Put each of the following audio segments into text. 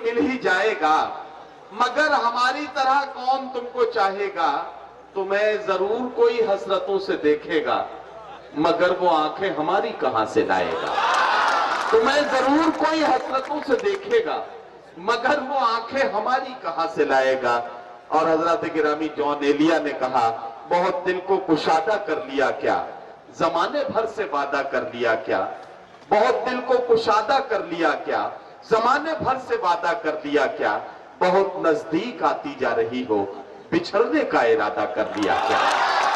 मिल ही जाएगा, मगर हमारी तरह कौन तुमको चाहेगा। तुम्हें जरूर कोई हसरतों से देखेगा, मगर वो आंखें हमारी कहां से लाएगा। तुम्हें जरूर कोई हसरतों से देखेगा, मगर वो आंखें हमारी कहां से लाएगा। और हजरत गिरामी जॉन एलिया ने कहा, बहुत दिल को कुशादा कर लिया क्या, जमाने भर से वादा कर लिया क्या। बहुत दिल को कुशादा कर लिया क्या, जमाने भर से वादा कर लिया क्या। बहुत नजदीक आती जा रही हो, बिछड़ने का इरादा कर लिया क्या।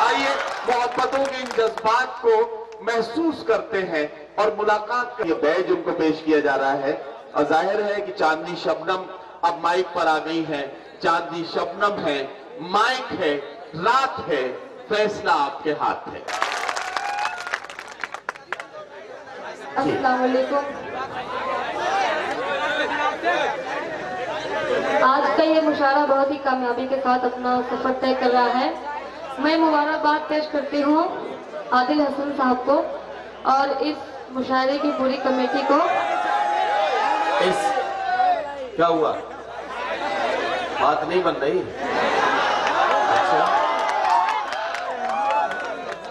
आइए मोहब्बतों के इन जज्बात को महसूस करते हैं और मुलाकात का ये बैज उनको पेश किया जा रहा है। और जाहिर है कि चांदनी शबनम अब माइक पर आ गई है। चांदनी शबनम है, माइक है, रात है, फैसला आपके हाथ है। अस्सलाम वालेकुम। आज का ये मुशायरा बहुत ही कामयाबी के साथ अपना सफर तय कर रहा है। मैं मुबारकबाद पेश करती हूँ आदिल हसन साहब को और इस मुशायरे की पूरी कमेटी को। इस क्या हुआ, बात नहीं बन रही? अच्छा,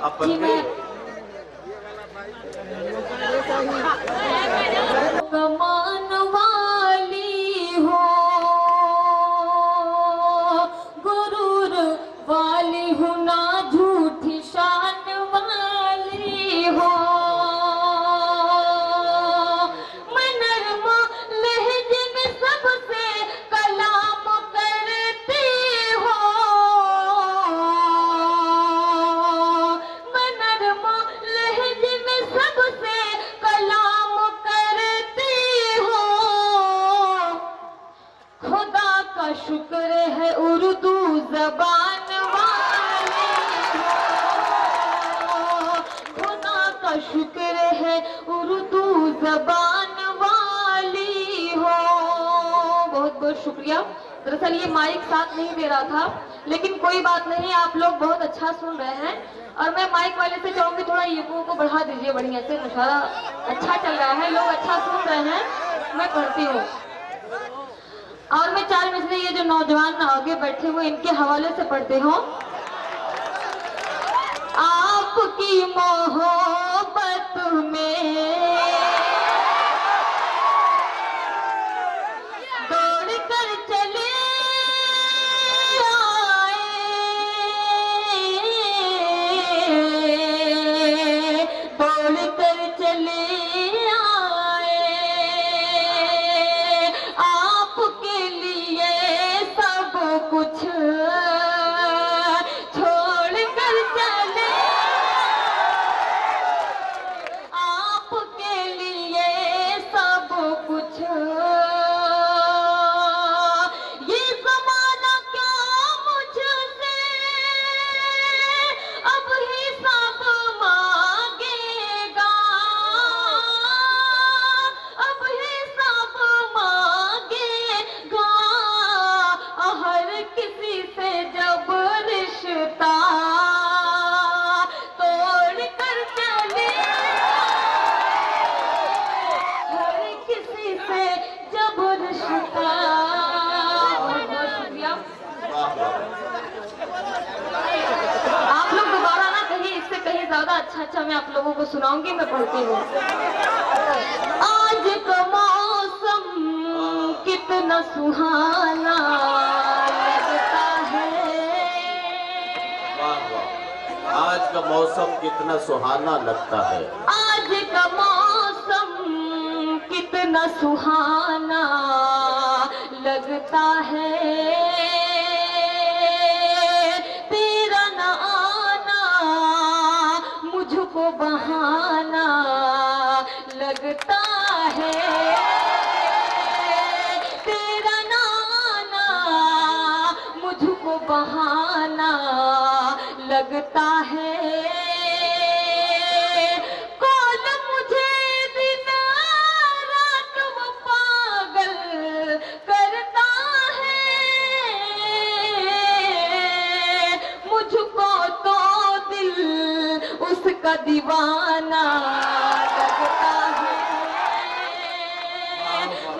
अब बन गई। कमान वाली हो, गुरूर वाली हूँ, ना झूठी शान वाली हो। मैं नरमा लहजे में सबसे कलाम करती हो। मैं नरमा लहजे में सबसे कलाम करती हो। खुदा का शुक्र है उर्दू जबान वाली हो। खुदा का शुक्र है उर्दू जबान वाली हो। बहुत बहुत शुक्रिया। दरअसल ये माइक साथ नहीं दे रहा था, लेकिन कोई बात नहीं, आप लोग बहुत अच्छा सुन रहे हैं। और मैं माइक वाले से चाहूंगी थोड़ा ईको को बढ़ा दीजिए बढ़िया से। मुशायरा अच्छा चल रहा है, लोग अच्छा सुन रहे हैं। मैं पढ़ती हूँ और मैं 4 मिसरे ये जो नौजवान आगे बैठे हुए इनके हवाले से पढ़ते हो। आपकी मोहब्बत में दौड़ कर चले आए, दौड़ कर चले कुछ छोड़ कर चले, आपके लिए सब कुछ। ये ज़माना क्या मुझसे अब हिसाब मांगेगा, अब हिसाब मांगेगा। हर किसी से जब रिश्ता तोड़ कर चले, हर किसी से जब रिश्ता। बहुत शुक्रिया। आप लोग दोबारा ना कहीं इससे कहीं ज्यादा अच्छा मैं आप लोगों को सुनाऊंगी। मैं पढ़ती हूँ। आज का मौसम कितना सुहाना लगता है, आज का मौसम कितना सुहाना लगता है। आज का मौसम कितना सुहाना लगता है। तेरा न आना मुझको बहाना लगता है। तेरा न आना मुझको बहाना लगता है। कौन मुझे दिन रात वो पागल करता है, मुझको तो दिल उसका दीवाना लगता है।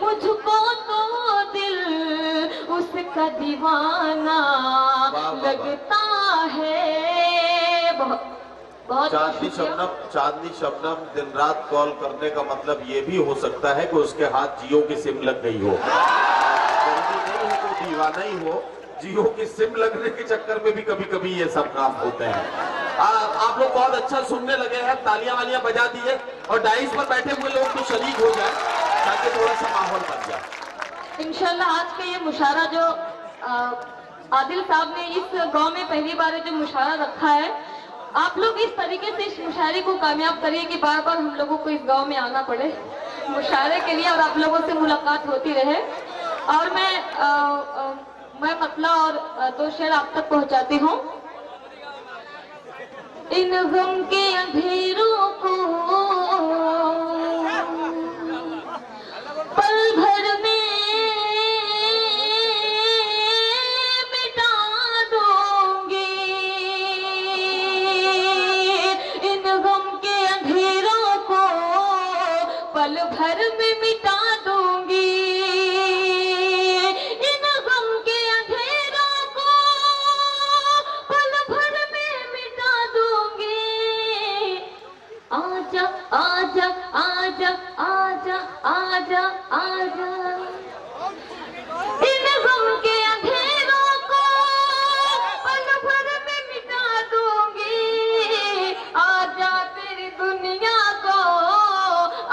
मुझको तो सा दीवाना वाह, वाह। लगता है। बहुत बहुत चांदनी शुक्रिया। चांदनी शबनम दिन रात कॉल करने का मतलब ये भी हो सकता है कि उसके हाथ जियो की सिम लग गई हो। जरूरी नहीं है कोई दीवाना ही हो, जियो की सिम लगने के चक्कर में भी कभी कभी ये सब काम होते हैं। आप लोग बहुत अच्छा सुनने लगे हैं, तालियां वालियां बजा दिए और डाइस पर बैठे हुए लोग तो शरीक हो जाए ताकि थोड़ा सा माहौल बन जाए। इंशाल्लाह आज का ये मुशायरा जो आदिल साहब ने इस गांव में पहली बार जो मुशायरा रखा है, आप लोग इस तरीके से इस मुशायरे को कामयाब करिए कि बार बार हम लोगों को इस गांव में आना पड़े मुशायरे के लिए और आप लोगों से मुलाकात होती रहे। और मैं मतला और दो शेर आप तक पहुंचाती हूँ। इन गम के अंधेरों को पल भर में मिटा दूंगी, इन गम के अंधेरों को पल भर में मिटा दूंगी, इन गम के अंधेरों को पल भर में मिटा दूंगी। आजा आजा आजा आजा आजा आजा, इन गम के अंधेरों को पल भर में मिटा दूंगी। आजा तेरी दुनिया को,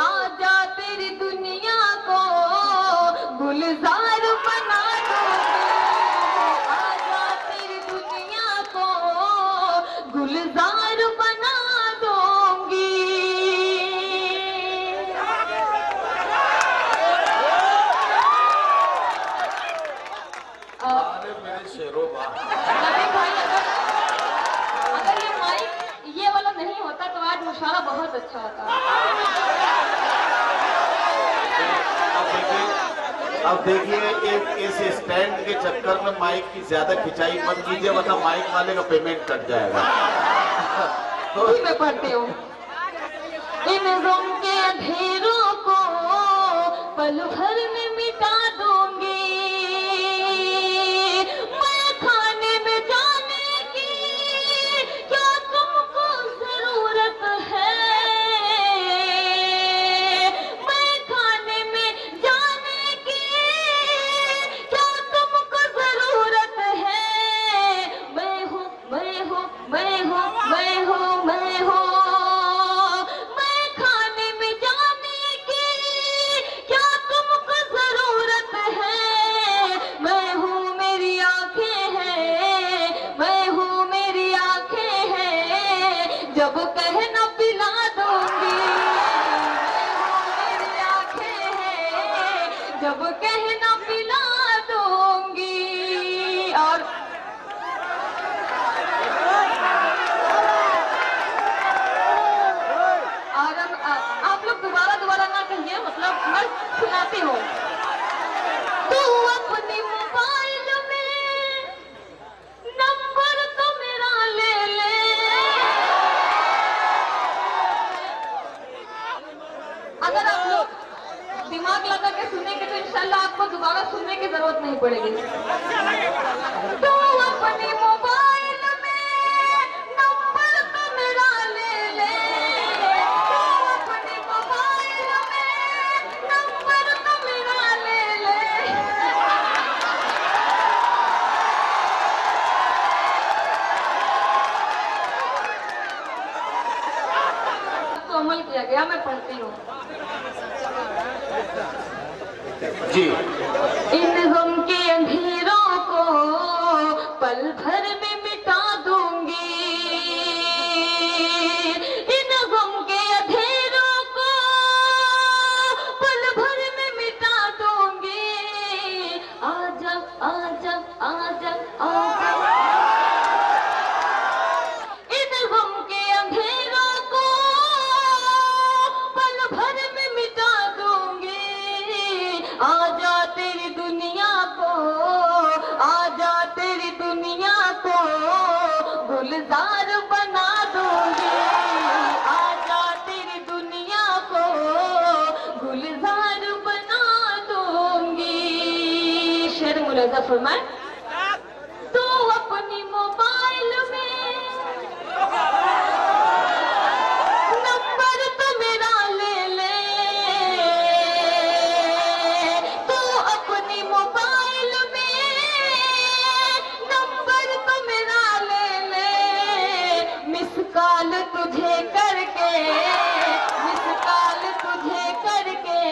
आजा तेरी दुनिया को गुलजार बना दूंगी, आजा तेरी दुनिया को गुलजार बना दूंगी। अरे मेरे शेरों बा। अरे भाई, अगर ये माइक ये वाला नहीं होता तो आज मुशायरा बहुत अच्छा होता। अब देखिए इस स्टैंड के चक्कर में माइक की ज्यादा खिंचाई मत कीजिए वरना माइक वाले का पेमेंट कट जाएगा। तो उसी में पढ़ती हूँ। इन गम के अंधेरों को पल भर में मिटा दूंगी, मैं खाने में जाने की क्या तुमको जरूरत है, मैं खाने में जाने की क्या तुमको जरूरत है। मैं हूँ मैं हूँ मैं हूँ मैं हूँ मैं हूँ, मैं खाने में जाने की क्या तुमको जरूरत है। मैं हूँ मेरी आंखें हैं, मैं हूँ मेरी आंखें हैं, जब कहना पिला दूंगी। मैं हूँ मेरी आंखें हैं, जब कहना पिला दूंगी। और आप लोग दोबारा दोबारा ना कहिए, मतलब मैं सुनाती हूँ। तू अपनी मोबाइल में नंबर तो मेरा ले ले, अगर आप लोग दिमाग लगा के सुनेंगे तो इंशाल्लाह आपको दोबारा सुनने की जरूरत नहीं पड़ेगी। तू अपनी मोबाइल में नंबर तो मेरा ले ले, अपनी मोबाइल में नंबर तो मेरा ले ले। तो अमल किया गया, मैं पढ़ती हूँ। जी इन गम के अंधेरों को पल भर में मिटा दूंगी, इन गम के अंधेरों को पल भर में मिटा दूंगी। आजा आजा आजा आजा, इन गम के अंधेरों को पल भर में मिटा दूंगी। आजा मुलाजा फरमाए। तो अपनी मोबाइल में नंबर तो मेरा ले ले, तो अपनी मोबाइल में नंबर तो मेरा ले ले, मिस कॉल तुझे करके, मिस कॉल तुझे करके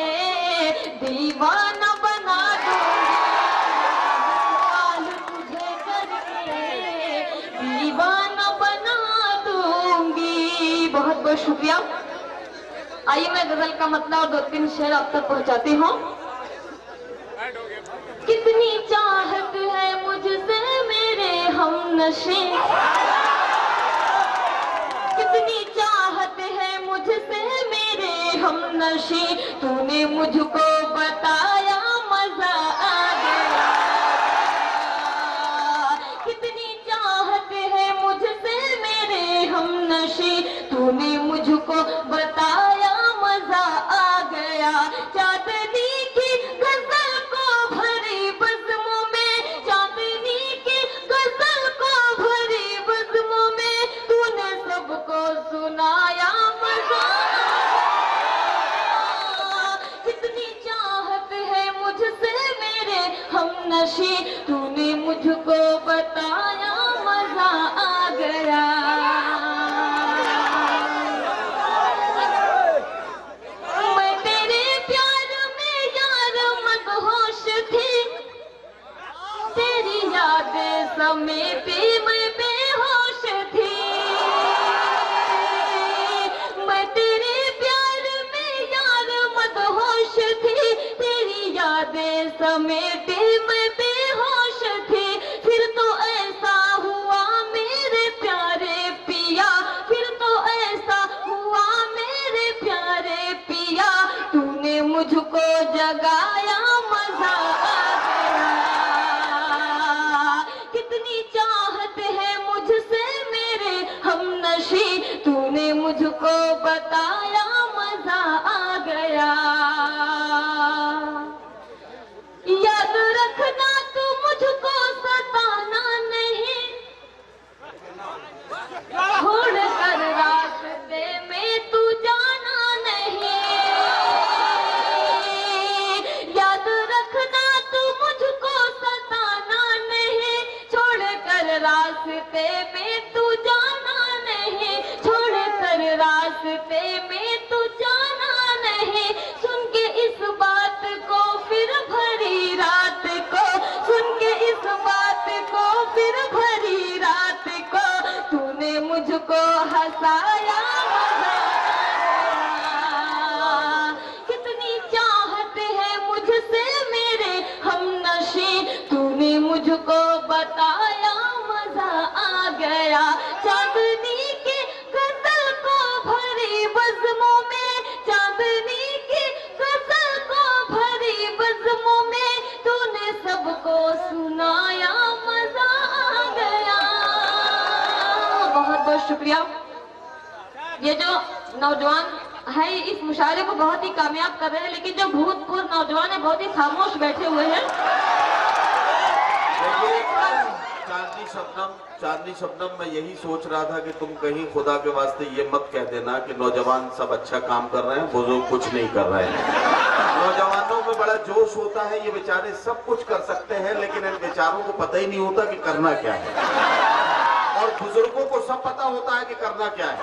दीवाना बना दूंगी, मिस कॉल तुझे करके दीवाना बना दूंगी। बहुत बहुत शुक्रिया। आइए मैं गजल का मतलब और 2-3 शेर आप तक पहुंचाती हूँ। कितनी चाहत है मुझसे मेरे हमनशी, कितनी चाहत है मुझसे मेरे हमनशी, तूने मुझको बताया मजा आ गया। कितनी चाहत है मुझसे मेरे हमनशी, तूने मुझको बताया मजा आ गया। चांदनी की गजल को भरी बज़्मों में, चांदनी की गजल को भरी बज़्मों में, तूने सबको सुनाया मजा आ गया। कितनी चाहत है मुझसे मेरे हमनशी, तूने मुझको बताया मजा आ गया। मैं तेरे प्यार में यार मदहोश थी, तेरी यादें समेटे मैं बेहोश थी। मैं तेरे प्यार में यार मदहोश थी, तेरी यादें समेटे मैं बेहोश थी। फिर तो ऐसा हुआ मेरे प्यारे पिया, फिर तो ऐसा हुआ मेरे प्यारे पिया, तूने मुझको जगाया मजा आ गया। कितनी चाहत है मुझसे मेरे हमनशी, तूने मुझको बताया मजा आ गया। याद रखना तू मुझको सताना नहीं, छोड़ कर रास्ते में तू जाना नहीं। याद रखना तू मुझको सताना नहीं, छोड़ कर रास्ते में तू जाना नहीं, छोड़ कर रास्ते में तू जाना नहीं। सुन के इस बात को फिर भरी रात को, सुन के इस बात को फिर भरी रात को, तूने मुझको हंसाया मजा आया। कितनी चाहत है मुझसे मेरे हमनशी, तूने मुझको बताया मजा आ गया। चांदनी की गजल को भरी बज़्मों में, चांदनी की गजल को भरी बज़्मों में, तूने सबको सुनाया मजा आ गया। बहुत बहुत शुक्रिया। ये जो नौजवान है इस मुशायरे को बहुत ही कामयाब कर रहे हैं, लेकिन जो भूतपूर्व नौजवान है बहुत ही खामोश बैठे हुए हैं। चांदनी शबनम मैं यही सोच रहा था कि तुम कहीं खुदा के वास्ते ये मत कह देना कि नौजवान सब अच्छा काम कर रहे हैं, बुजुर्ग कुछ नहीं कर रहे हैं। नौजवानों में बड़ा जोश होता है, ये बेचारे सब कुछ कर सकते हैं, लेकिन इन बेचारों को पता ही नहीं होता कि करना क्या है। और बुजुर्गों को सब पता होता है कि करना क्या है,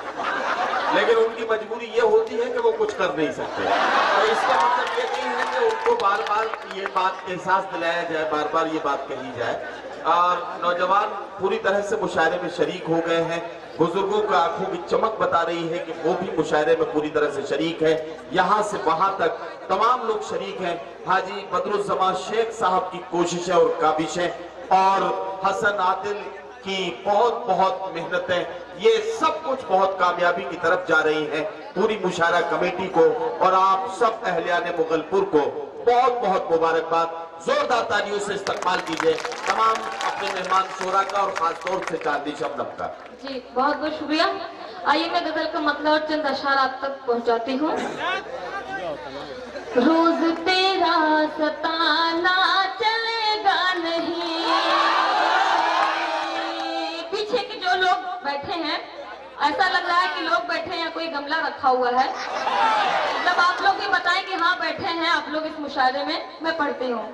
लेकिन उनकी मजबूरी ये होती है कि वो कुछ कर नहीं सकते। तो इसका मतलब ये नहीं है कि उनको बार बार ये बात एहसास दिलाया जाए, बार बार ये बात कही जाए। और नौजवान पूरी तरह से मुशायरे में शरीक हो गए हैं। बुजुर्गों की आंखों की चमक बता रही है कि वो भी मुशायरे में पूरी तरह से शरीक है। यहाँ से वहां तक तमाम लोग शरीक हैं। हाजी बदरुज़्ज़मान शेख साहब की कोशिशें और काबिशें और हसन आदिल की बहुत बहुत मेहनतें, ये सब कुछ बहुत कामयाबी की तरफ जा रही हैं। पूरी मुशायरा कमेटी को और आप सब अहलियाने मुगलपुर को बहुत बहुत मुबारकबाद। जोरदार तालियों से इस्तकबाल कीजिए तमाम अपने मेहमान शोरा का और खासतौर से चांदनी शबनम का। जी बहुत बहुत शुक्रिया। आइए मैं गजल का मतलब और चंद अशार आप तक पहुंचाती हूँ। रोज तेरा सताना चलेगा नहीं, ऐसा लग रहा है कि लोग बैठे हैं, कोई गमला रखा हुआ है। मतलब आप लोग भी बताएं कि हाँ बैठे हैं आप लोग इस मुशायरे में। मैं पढ़ती हूँ।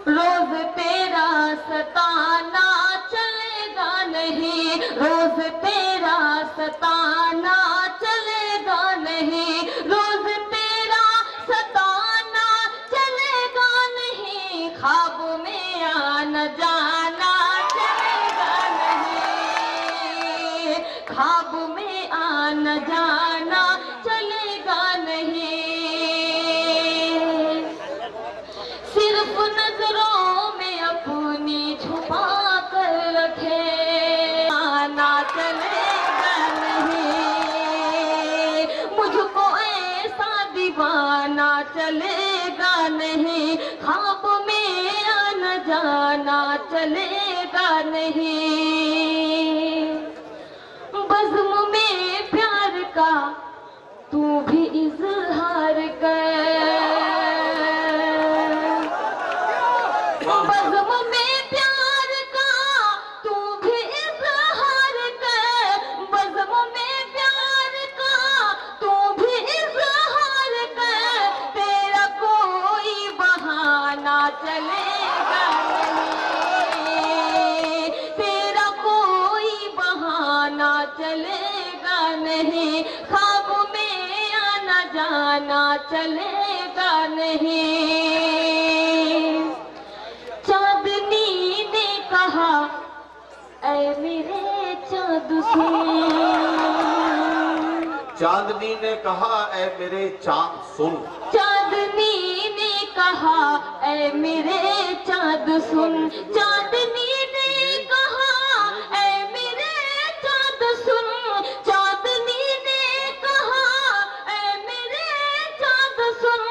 रोज तेरा सताना चलेगा नहीं, रोज तेरा सताना चलेगा नहीं, रोज तेरा सताना चलेगा नहीं, ख्वाब में आना जाना चलेगा नहीं, ख्वाब में आना जाना चलेगा नहीं। सिर्फ नजरों में अपनी छुपा कर रखे, आना चलेगा नहीं, मुझको ऐसा दीवाना चलेगा नहीं, ख्वाब में आना जाना चलेगा नहीं। बज़्म में प्यार का तू भी इज़हार कर, बज़्म में प्यार का तू भी इज़हार कर, बज़्म में प्यार का तू भी इज़हार कर, तेरा कोई बहाना चलेगा नहीं, तेरा कोई बहाना चलेगा नहीं, ख्वाब में आना जाना चलेगा नहीं। चांदनी ने कहा ऐ मेरे चाँद सुन, चांदनी ने कहा ऐ मेरे चांद सुन, चांदनी ने कहा ऐ मेरे चाँद सुन, चांदनी ने कहा ऐ मेरे चाँद सुन, चांदनी ने कहा ऐ मेरे चाँद सुन,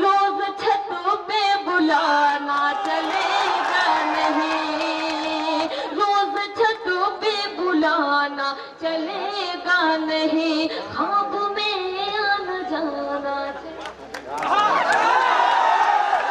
रोज छत पे बुलाना चलेगा नहीं, रोज छत पे बुलाना चलेगा नहीं, ख्वाब